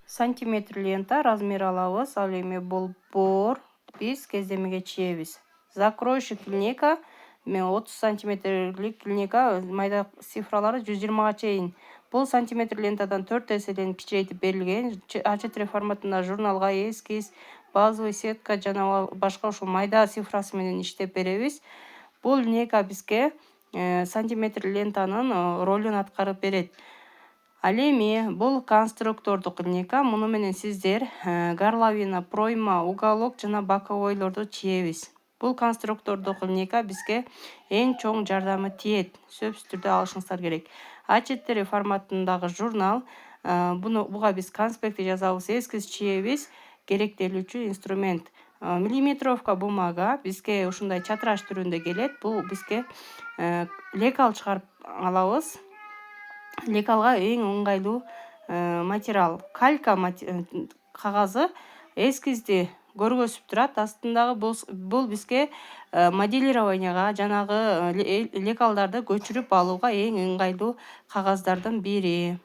Сантиметр лента размер алабыз. Ал эми болбор биз кездемеге чиебиз. Закройщик линейка 30 сантиметрлик линейка, майда цифралары 120 чейин. Бул сантиметр лентадан 4 эседен кичирейтип берилген. А4 форматында журналга эскиз, базовый сетка жана башка ушул майда цифрасы менен иштеп беребиз. Бул линейка бизге сантиметр лентанын ролун аткарып берет. Ал эми бул конструктордук линейка. Муну менен сиздер горловина, пройма, уголок жана боковойлорду чиебиз. Бул конструктордук линейка бизге эң чоң жардамы тиет. Сөзсүз түрдө алышыңыздар керек. А4 форматындагы журнал. Буга биз конспектти жазабыз, эскиз чиебиз. Керектелүүчү инструмент. Миллиметровка бумага бизге ушундай чатыраш түрүндө келет. Бул бизге лекал чыгарып алабыз. Лекалга эң ыңгайлуу материал. Калька кагазы эскизди көргөзүп турат. Астындагы бул бизге моделированияга, жанагы лекалдарды көчүрүп алууга эң ыңгайлуу кагаздардын бири.